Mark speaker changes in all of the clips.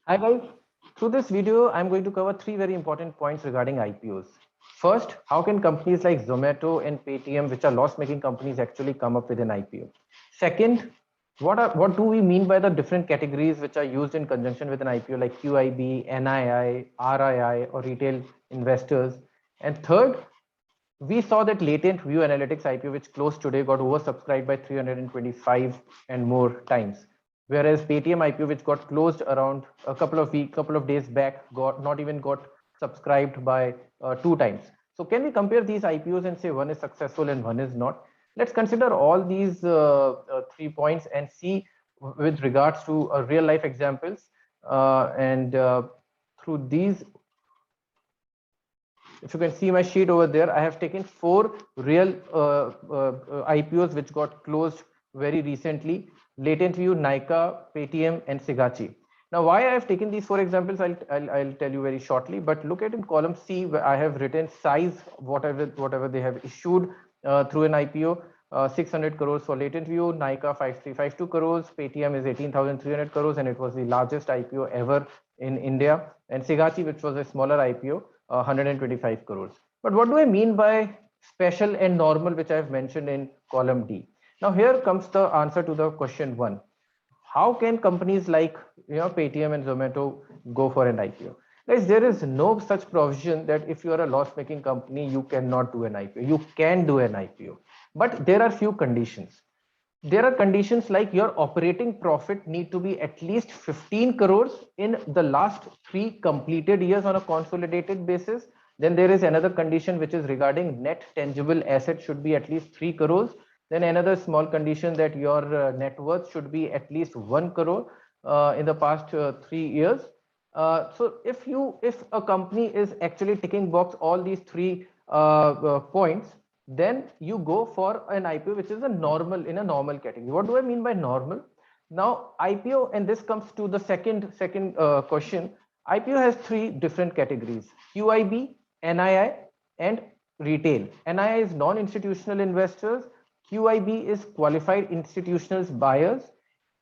Speaker 1: Hi guys, through this video, I'm going to cover three very important points regarding IPOs. First, how can companies like Zomato and Paytm, which are loss-making companies, actually come up with an IPO? Second, what do we mean by the different categories which are used in conjunction with an IPO like QIB, NII, RII, or retail investors? And third, we saw that Latent View Analytics IPO, which closed today, got oversubscribed by 325 and more times. Whereas Paytm IPO, which got closed around a couple of days back, got not even got subscribed by two times. So can we compare these IPOs and say one is successful and one is not? Let's consider all these 3 points and see with regards to real life examples. And through these, if you can see my sheet over there, I have taken four real IPOs which got closed very recently: Latent View, Nykaa, Paytm, and Sigachi. Now, why I have taken these four examples, I'll tell you very shortly. But look at in column C, where I have written size, whatever they have issued through an IPO. 600 crores for Latent View, Nykaa 5352 crores, Paytm is 18,300 crores, and it was the largest IPO ever in India. And Sigachi, which was a smaller IPO, 125 crores. But what do I mean by special and normal, which I've mentioned in column D? Now here comes the answer to the question one. How can companies like Paytm and Zomato go for an IPO? Guys, there is no such provision that if you are a loss-making company, you cannot do an IPO. You can do an IPO, but there are few conditions. There are conditions like your operating profit need to be at least 15 crores in the last 3 completed years on a consolidated basis. Then there is another condition which is regarding net tangible asset should be at least 3 crores. Then another small condition that your net worth should be at least 1 crore in the past 3 years. So if a company is actually ticking box all these three points, then you go for an IPO which is in a normal category. What do I mean by normal? Now IPO, and this comes to the second question. IPO has three different categories: QIB, NII, and retail. NII is non-institutional investors, QIB is qualified institutional buyers,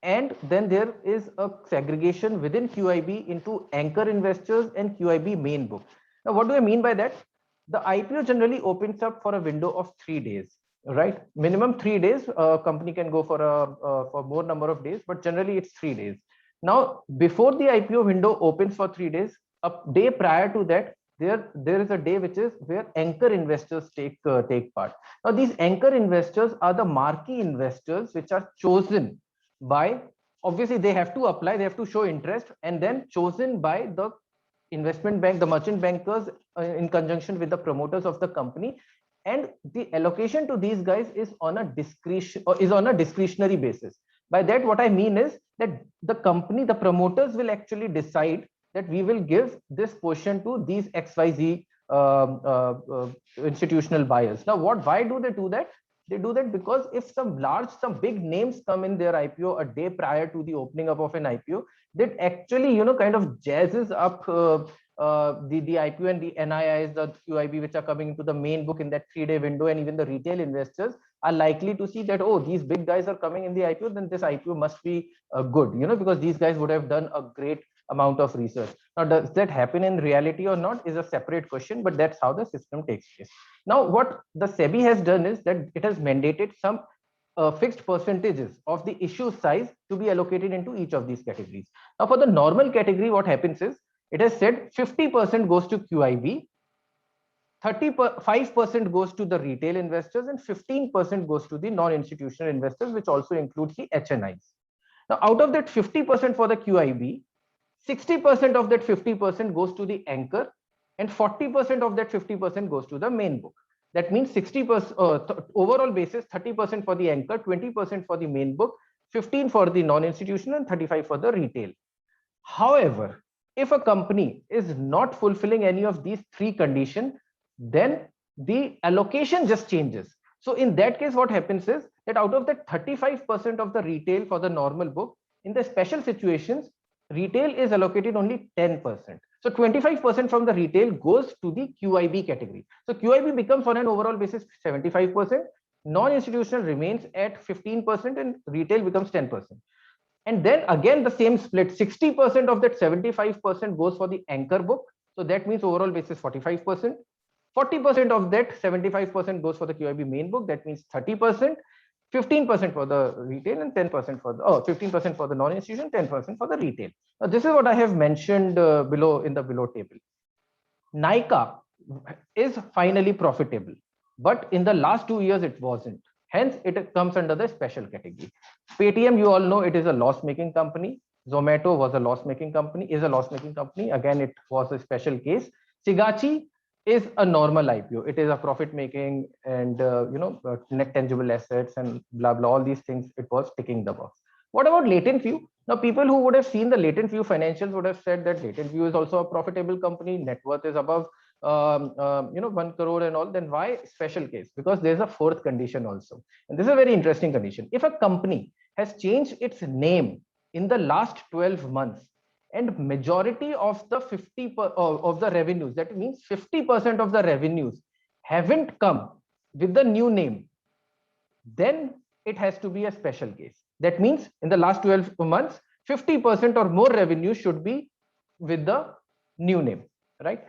Speaker 1: and then there is a segregation within QIB into anchor investors and QIB main book. Now, what do I mean by that? The IPO generally opens up for a window of 3 days, right? Minimum 3 days. A company can go for more number of days, but generally it's 3 days. Now, before the IPO window opens for 3 days, a day prior to that, there is a day which is where anchor investors take part. Now, these anchor investors are the marquee investors which are chosen by, obviously they have to apply, they have to show interest, and then chosen by the investment bank, the merchant bankers, in conjunction with the promoters of the company. And the allocation to these guys is on a discretionary basis. By that, what I mean is that the company, the promoters will actually decide that we will give this portion to these XYZ institutional buyers. Now, why do they do that? They do that because if some big names come in their IPO a day prior to the opening up of an IPO, that actually kind of jazzes up the IPO and the NIIs, the QIB, which are coming into the main book in that 3-day window, and even the retail investors are likely to see that, oh, these big guys are coming in the IPO, then this IPO must be good, because these guys would have done a great amount of research. Now, does that happen in reality or not is a separate question, but that's how the system takes place. Now, what the SEBI has done is that it has mandated some fixed percentages of the issue size to be allocated into each of these categories. Now, for the normal category, what happens is it has said 50% goes to QIB, 35% goes to the retail investors, and 15% goes to the non-institutional investors, which also includes the HNIs. Now, out of that 50% for the QIB, 60% of that 50% goes to the anchor, and 40% of that 50% goes to the main book. That means 60% overall basis, 30% for the anchor, 20% for the main book, 15 for the non-institutional, and 35 for the retail. However, if a company is not fulfilling any of these three conditions, then the allocation just changes. So in that case, what happens is that out of that 35% of the retail for the normal book, in the special situations, retail is allocated only 10%. So 25% from the retail goes to the QIB category. So QIB becomes on an overall basis 75%, non-institutional remains at 15%, and retail becomes 10%. And then again, the same split, 60% of that 75% goes for the anchor book. So that means overall basis 45%. 40% of that 75% goes for the QIB main book. That means 30%, 15% for the retail, and 10% for the 15% for the non-institution, 10% for the retail. Now, this is what I have mentioned below in the below table. Nykaa is finally profitable, but in the last 2 years it wasn't. Hence, it comes under the special category. Paytm, you all know, it is a loss-making company. Zomato was a loss-making company, is a loss-making company. Again, it was a special case. Sigachi is a normal IPO. It is a profit-making and net tangible assets and blah blah. All these things, it was ticking the box. What about LatentView? Now, people who would have seen the LatentView financials would have said that LatentView is also a profitable company. Net worth is above 1 crore and all. Then why special case? Because there's a fourth condition also, and this is a very interesting condition. If a company has changed its name in the last 12 months, and majority of the of the revenues, that means 50% of the revenues haven't come with the new name, then it has to be a special case. That means in the last 12 months, 50% or more revenue should be with the new name, right?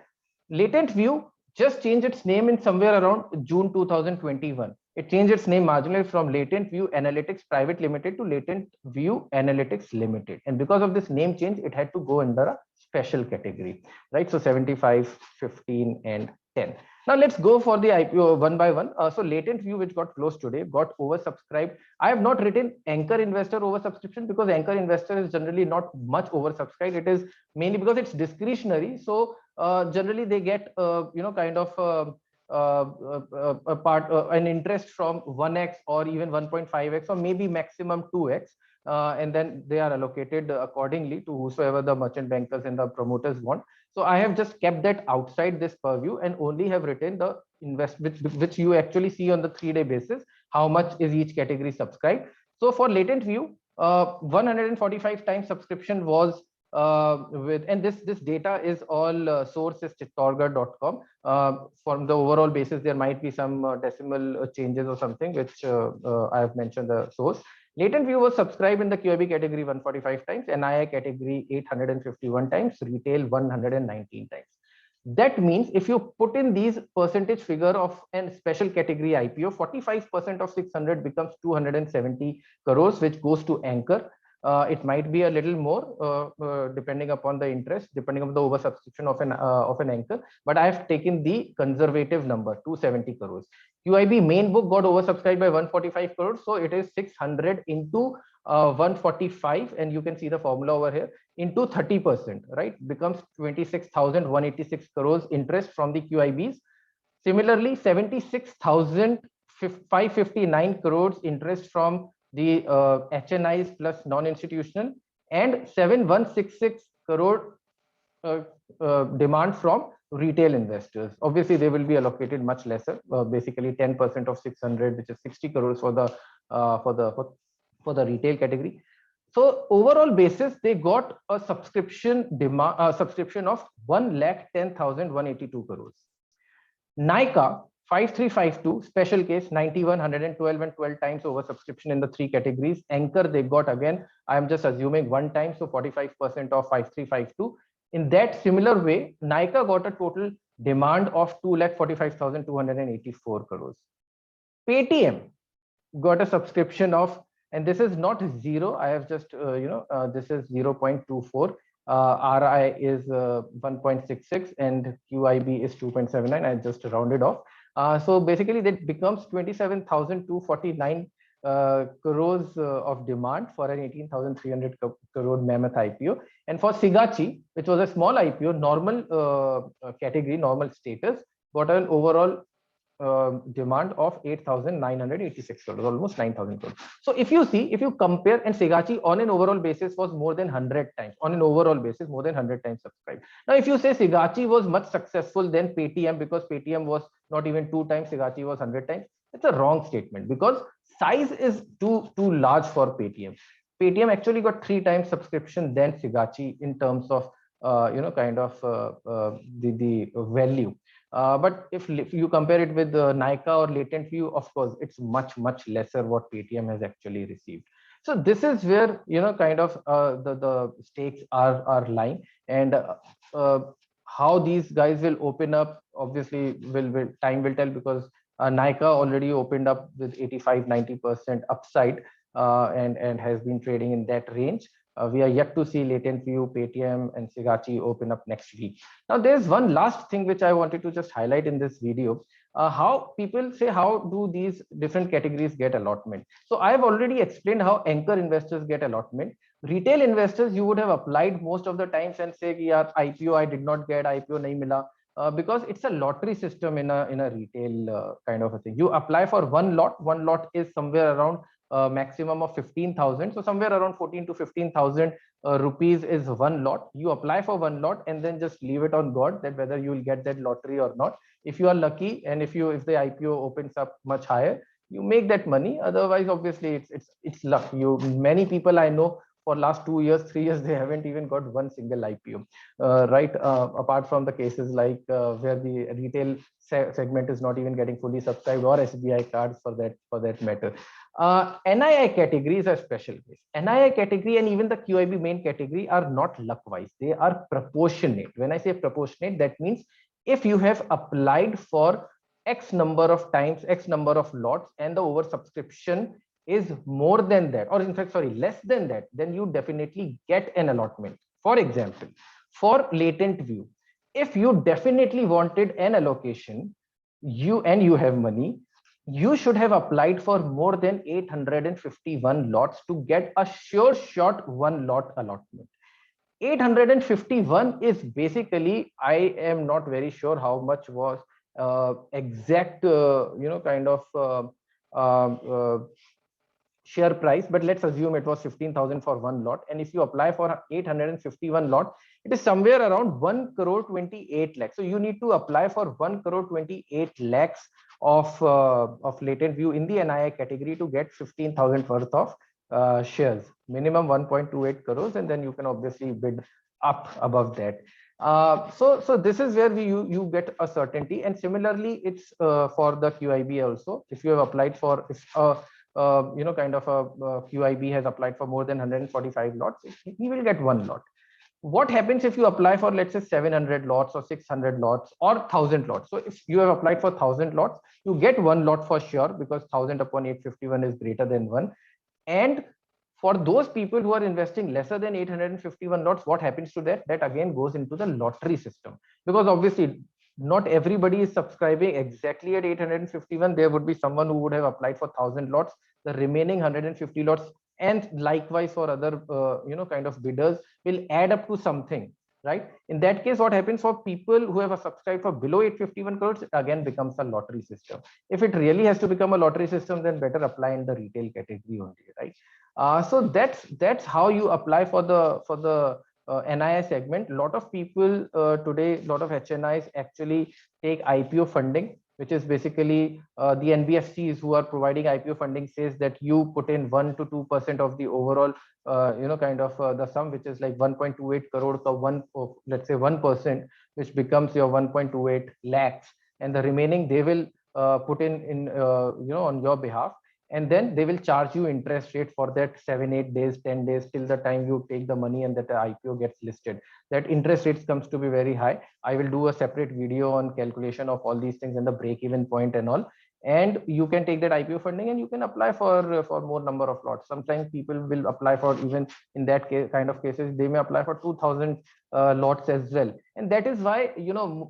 Speaker 1: LatentView just changed its name in somewhere around June 2021. It changed its name marginally from LatentView Analytics Private Limited to LatentView Analytics Limited. And because of this name change, it had to go under a special category, right? So 75, 15, and 10. Now let's go for the IPO one by one. So LatentView, which got closed today, got oversubscribed. I have not written anchor investor oversubscription because anchor investor is generally not much oversubscribed. It is mainly because it's discretionary. So generally they get an interest from 1x or even 1.5x or maybe maximum 2x. And then they are allocated accordingly to whosoever the merchant bankers and the promoters want. So I have just kept that outside this purview and only have written the which you actually see on the 3-day basis, how much is each category subscribed. So for LatentView, 145 times subscription was and this data is all source is chittorgarh.com. From the overall basis, there might be some decimal changes or something, which I have mentioned the source. LatentView was subscribed in the QIB category 145 times, NII category 851 times, retail 119 times. That means if you put in these percentage figure of a special category IPO, 45% of 600 becomes 270 crores, which goes to anchor. It might be a little more depending upon the interest, depending on the oversubscription of an anchor, but I have taken the conservative number, 270 crores. QIB main book got oversubscribed by 145 crores, so it is 600 into 145, and you can see the formula over here, into 30%, right? Becomes 26,186 crores interest from the QIBs. Similarly, 76,559 crores interest from the HNIs plus non-institutional, and 7,166 crore demand from retail investors. Obviously, they will be allocated much lesser, basically 10% of 600, which is 60 crores for the retail category. So overall basis, they got a subscription of 1,10,182 crores. Nykaa 5352 special case 91, 112 and 12 times oversubscription in the 3 categories. Anchor they got, again I am just assuming 1 time, so 45% of 5352. In that similar way, Nykaa got a total demand of 2,45,284 crores. Paytm got a subscription of, and this is not zero, I have just this is 0.24. RI is 1.66 and QIB is 2.79. I just rounded off. So basically that becomes 27,249 crores of demand for an 18,300 crore mammoth IPO. And for Sigachi, which was a small IPO, normal category, normal status, got an overall demand of 8,986 crores, almost 9,000 crores. So if you see, if you compare, and Sigachi on an overall basis was more than 100 times, on an overall basis, more than 100 times subscribed. Now, if you say Sigachi was much successful than Paytm, because Paytm was not even 2 times, Sigachi was 100 times, it's a wrong statement, because size is too large for Paytm. Paytm actually got 3 times subscription than Sigachi in terms of the value. But if you compare it with Nykaa or LatentView, of course, it's much lesser what Paytm has actually received. So this is where, kind of the stakes are lying. And uh, how these guys will open up, obviously will time will tell, because Nika already opened up with 85-90% upside, and has been trading in that range. We are yet to see Latent View, Paytm, and Sigachi open up next week. Now, there's one last thing which I wanted to just highlight in this video. How people say, how do these different categories get allotment? So I've already explained how anchor investors get allotment. Retail investors, you would have applied most of the times and say, yeah, IPO I did not get, IPO nahi mila. Because it's a lottery system in a retail kind of a thing. You apply for one lot. One lot is somewhere around maximum of 15,000. So somewhere around 14 to 15,000 rupees is one lot. You apply for one lot and then just leave it on God that whether you will get that lottery or not. If you are lucky, and if the IPO opens up much higher, you make that money. Otherwise, obviously, it's luck. Many people I know for last 2 years, 3 years, they haven't even got one single IPO, right? Apart from the cases like where the retail segment is not even getting fully subscribed, or SBI cards for that matter. NII category is a special case. NII category and even the QIB main category are not luck wise; they are proportionate. When I say proportionate, that means if you have applied for X number of times, X number of lots, and the oversubscription is more than that, or in fact, sorry, less than that, then you definitely get an allotment. For example, for Latent View, if you definitely wanted an allocation, you have money, you should have applied for more than 851 lots to get a sure shot one lot allotment. 851 is basically, I am not very sure how much was exact, kind of uh, uh, share price, but let's assume it was 15,000 for one lot. And if you apply for 851 lot, it is somewhere around 1 crore 28 lakhs. So you need to apply for 1 crore 28 lakhs of Latent View in the NII category to get 15,000 worth of shares, minimum 1.28 crores, and then you can obviously bid up above that. So this is where you get a certainty. And similarly, it's for the QIB also. If you have applied for, if kind of a QIB has applied for more than 145 lots, he will get one lot. What happens if you apply for, let's say, 700 lots or 600 lots or 1,000 lots? So if you have applied for 1,000 lots, you get one lot for sure, because 1,000 upon 851 is greater than 1. And for those people who are investing lesser than 851 lots, what happens to that? That again goes into the lottery system, because obviously not everybody is subscribing exactly at 851. There would be someone who would have applied for 1,000 lots, the remaining 150 lots, and likewise for other kind of bidders, will add up to something, right? In that case, what happens for people who have a subscribed for below 851 crores, it again becomes a lottery system. If it really has to become a lottery system, then better apply in the retail category only, right? So that's how you apply for the NII segment. A lot of people today, a lot of HNIs actually take IPO funding, which is basically the NBFCs who are providing IPO funding says that you put in 1 to 2% of the overall, kind of the sum, which is like 1.28 crore, so let's say 1%, which becomes your 1.28 lakhs, and the remaining they will put in on your behalf, and then they will charge you interest rate for that 7-8 days, 10 days, till the time you take the money and that the IPO gets listed. That interest rates comes to be very high. I will do a separate video on calculation of all these things and the break even point and all. And you can take that IPO funding and you can apply for more number of lots. Sometimes people will apply for, even in that case, kind of cases, they may apply for 2,000 lots as well. And that is why,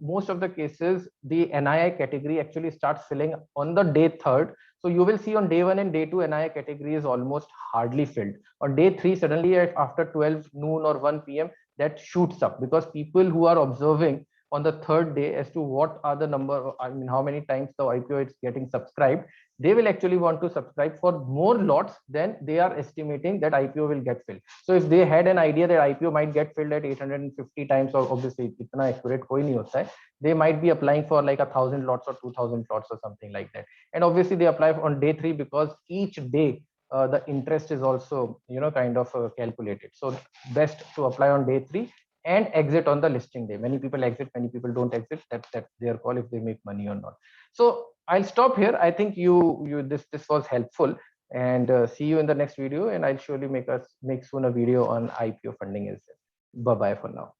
Speaker 1: most of the cases, the NII category actually starts filling on the day third. So you will see on day 1 and day 2, NII category is almost hardly filled. On day 3, suddenly after 12 noon or 1 p.m., that shoots up, because people who are observing on the third day as to what are the number, I mean, how many times the IPO is getting subscribed, they will actually want to subscribe for more lots than they are estimating that IPO will get filled. So if they had an idea that IPO might get filled at 850 times, or obviously itna accurate koi nahi hota hai, they might be applying for like 1,000 lots or 2,000 lots or something like that. And obviously they apply on day 3, because each day the interest is also kind of calculated. So best to apply on day 3 and exit on the listing day. Many people exit, many people don't exit. That's their call if they make money or not. So I'll stop here. I think this was helpful. and see you in the next video. And I'll surely make soon a video on IPO funding as well. Bye bye for now.